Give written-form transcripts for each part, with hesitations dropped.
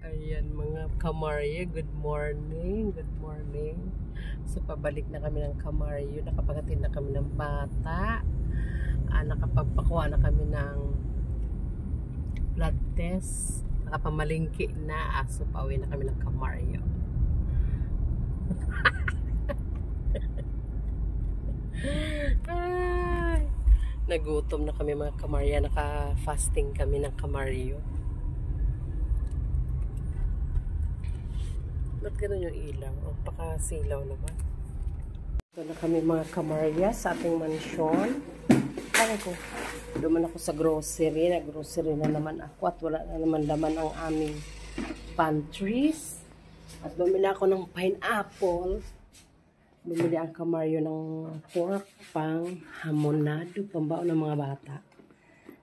Ayan mga kamarya, good morning, good morning. So pabalik na kami ng kamaryo, nakapaghatid na kami ng bata, nakapagpakuha na kami ng blood test, nakapamalingki na, so pauwi na kami ng kamaryo. Ay, nagutom na kami mga kamarya, naka-fasting kami ng kamaryo. Ba't ganun yung ilaw? Oh, pakasilaw naman. Ito na kami mga kamarya sa ating mansyon. Kaya ko, duman ako sa grocery. Nag-grocery na naman ako at wala na naman laman ang aming pantries. At bumili ako ng pineapple. Bumili ang kamaryo ng pork pang hamonado, pambao ng mga bata.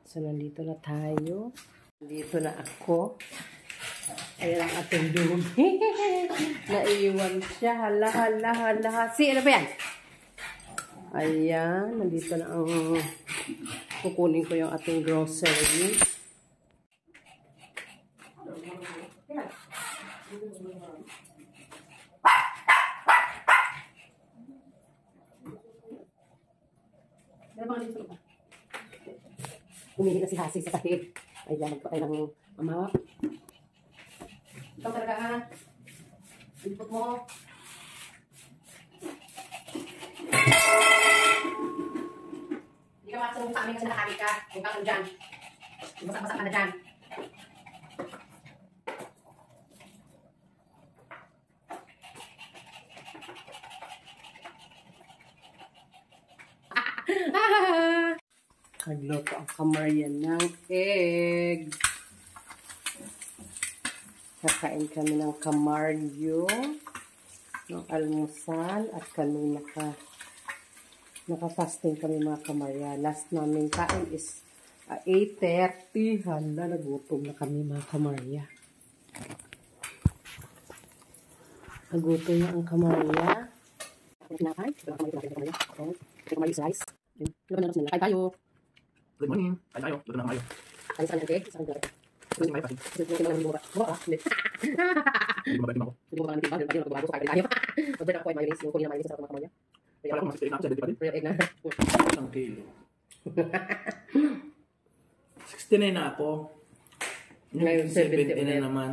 So, nandito na tayo. Nandito na ako. Ayan ang ating dumi. Naiwan siya. Hala, hala, hala. Si, ano ba yan? Ayan. Nandito na ang kukunin ko yung ating grocery. Humihi na si Hasi sa sakit. Ayan, magpatay ng mama. Ikaw talaga ha. Input mo. Hindi ka makasunod sa amin kasi nakakit ka. Huwag kang dyan. Masak-masak ka na dyan. Nagluto ang kamarya ng egg. Kakain kami ng kamaryo, ng almusal, at kami naka-fasting kami mga kamarya. Last namin kain is 8:30. Hala, nagutom na kami mga kamarya. Nagutom na ang kamarya. Kinakain. Ito ang kamarya. Ito kamarya is rice. Ito na natin. Kain tayo. Good morning. Kain tayo. Luto na kayo. Kain sa natin. Isang gulay. Gusto niyo kayo Gusto niyo naman buka. Buka. Hindi mabalik ako. Hindi mo ba natin ba? Hindi mo ba gusto kain tayo. Pagod ako ay mayonnaise. Yung kunin na mayonnaise sa mga kamarya. Wala akong mag-68 na ako. Dito pa din. Real egg na. 1 kilo. 69 na ako. Ngayon, 70 na naman.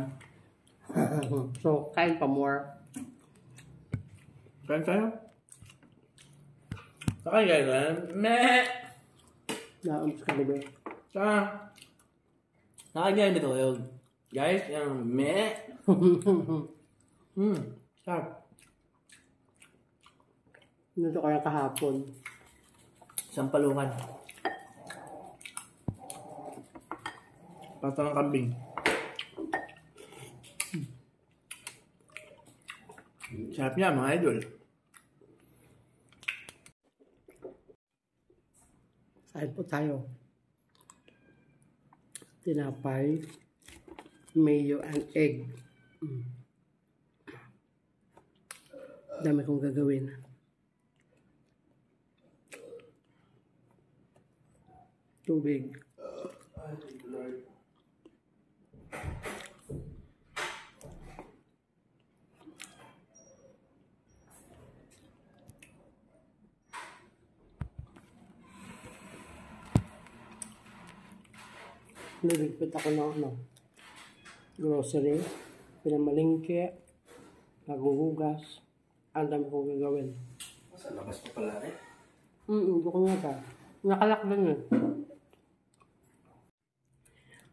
So, kain pa more. Kain tayo. Saka guys, meh! Naams ka ba? Saka, nakagyan dito kayo. Guys, yung meh! Sarap. Nito kaya kahapon. Sampalungan. Pasta ng kambing. Sarap niya mga idol. Kain po tayo. Tinapay, mayo, and egg. Dami kong gagawin. Tubig. Niligpit ako ng grocery, pinamalingke, naguhugas, ang dami kong gagawin. Sa labas pa pala eh. Buko nga ba? Nakalak lang yun.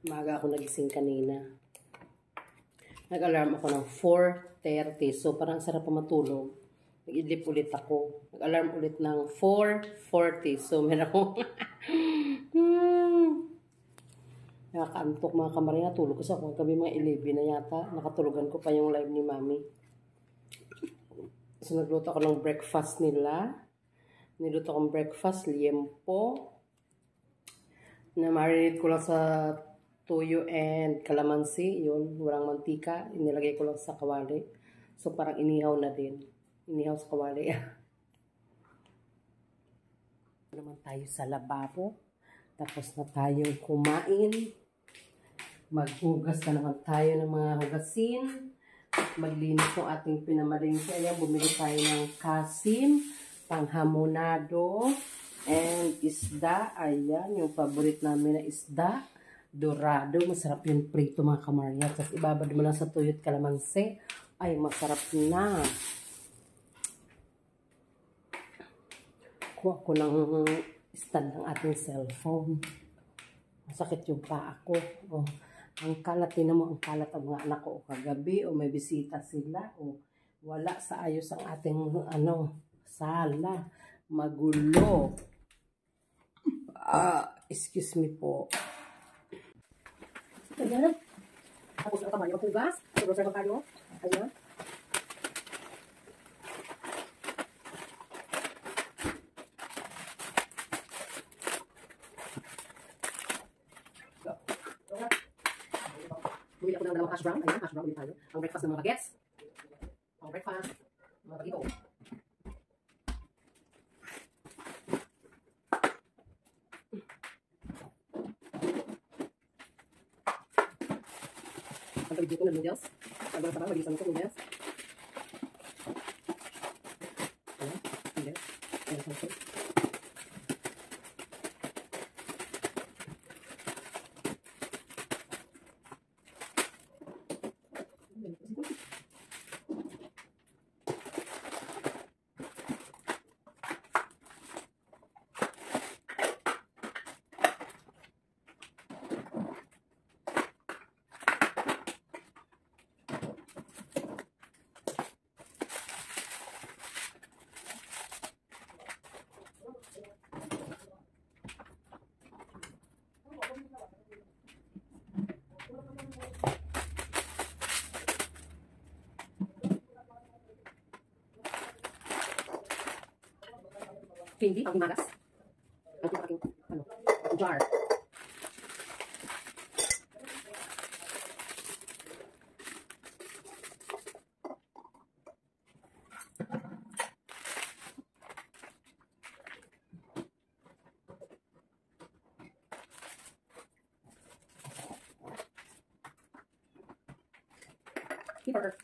Maga ako nagising kanina. Nag-alarm ako ng 4:30. So, parang sarap pa matulog. Nag-idlip ulit ako. Nag-alarm ulit ng 4:40. So, meron akong nakakaantok mga kamarya. Tulog ko sa kung gabi mga 11 na yata. Nakatulugan ko pa yung live ni Mami. So, nagluto ako ng breakfast nila. Niluto akong breakfast, liempo. Na-marinate ko lang sa tuyo and calamansi. Yun, walang mantika. Inilagay ko lang sa kawali. So, parang inihaw na din. Inihaw sa kawali. naman tayo sa lababo. Tapos na tayong kumain. Maghugas na naman tayo ng mga hugasin. Maglinis ng ating pinamalingki. Ayan, bumili tayo ng kasim, panghamonado, and isda. Ayan, yung favorite namin na isda. Dorado. Masarap yung prito mga kamarya. Tapos ibabad mo lang sa tuyot kalamansi. Ay, masarap na. Kuha ko ng stand ng ating cellphone. Masakit yung paa ko. Oh. Ang kalat, tinan mo, ang kalat ang mga anak ko kagabi, o may bisita sila, o wala sa ayos ang ating, sala. Magulo. Excuse me po. Ayan. Tapos ang kamay, maghugas. Tapos ang kayo. Ayan. Bumili ako ng dalawang hash brown. Ayan, hash brown ulit tayo. Ang breakfast ng mga bagets. Ang breakfast. Mga bagito. Ang tawid dito ng noodles. Ang mga sarang, magisan ko noodles. Ayan, noodles. Ayan, sarap. Hindi, ang magas. Ito aking, jar. Keeper.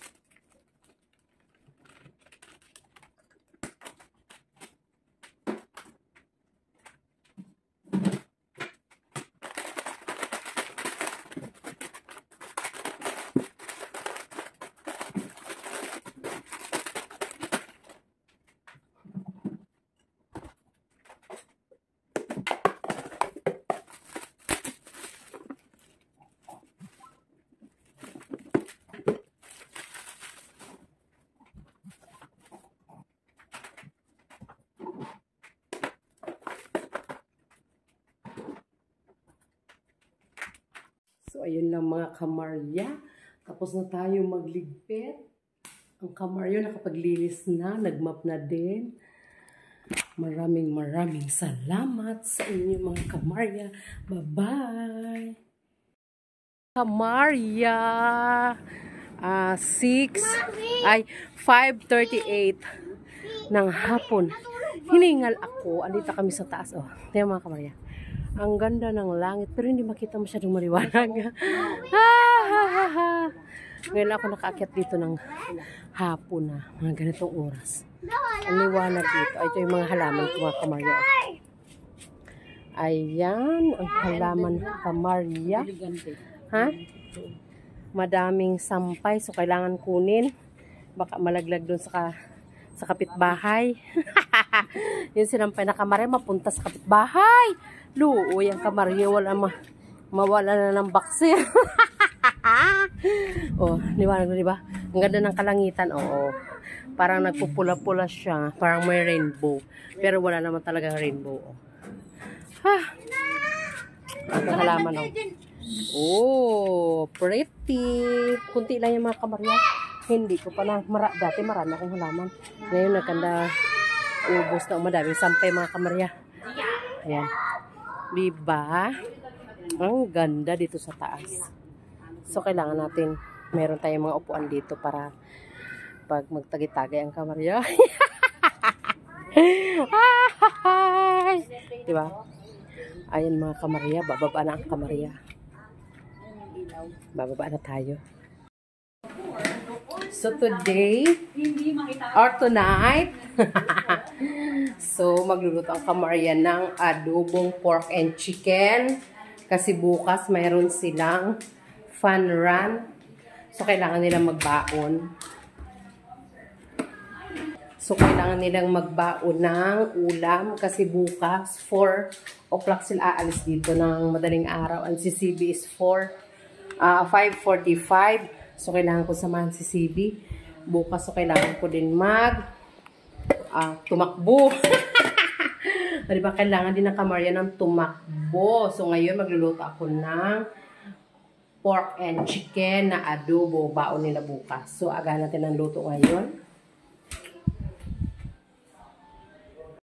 So, ayun lang mga kamarya. Tapos na tayo magligpit. Ang kamarya nakapaglinis na. Nagmap na din. Maraming salamat sa inyo mga kamarya. Bye-bye! Kamarya! 5:38 ng hapon. Hiningal ako. Andito kami sa taas. Oh, tingnan mga kamarya. Ang ganda ng langit, pero hindi makita masyadong maliwanag. Ngayon ako nakaakyat dito ng hapon na, mga ganitong oras. Ang liwanag dito. Ito yung mga halaman ko mga kamarya. Ayan, ang halaman kamarya. Ha? Madaming sampay, so kailangan kunin. Baka malaglag doon sa kapitbahay. Yung sinampay na kamarya, mapunta sa kapitbahay. Luoy, ang kamarya, mawala na ng baksir. Oh, liwanag na, diba? Ang ganda ng kalangitan, oo. Parang nagpupula-pula siya. Parang may rainbow. Pero wala naman talaga rainbow. Ang halaman, oh. Oh, pretty. Kunti lang yung mga kamarya. Hindi ko pa na, dati marami akong halaman. Ngayon, nagkanda, ubos na madaming sampay mga kamarya. Ayan. Diba? Ang ganda dito sa taas. So, kailangan natin, meron tayong mga upuan dito para pag magtagi-tagay ang kamarya. Diba? Ayan mga kamarya, bababa na ang kamarya. Bababa na tayo. So today, or tonight, so magluluto ang kamarya ng adobong pork and chicken. Kasi bukas mayroon silang fun run. So kailangan nilang magbaon. So kailangan nilang magbaon ng ulam. Kasi bukas, 4 o'clock sila aalis dito ng madaling araw. Ang CCB is 5:45. So, kailangan ko samahan si CB. Bukas, so kailangan ko din tumakbo. Diba, kailangan din ng kamarya ng tumakbo. So, ngayon, magluluto ako ng pork and chicken na adobo. Baon nila bukas. So, aga natin ang luto ngayon.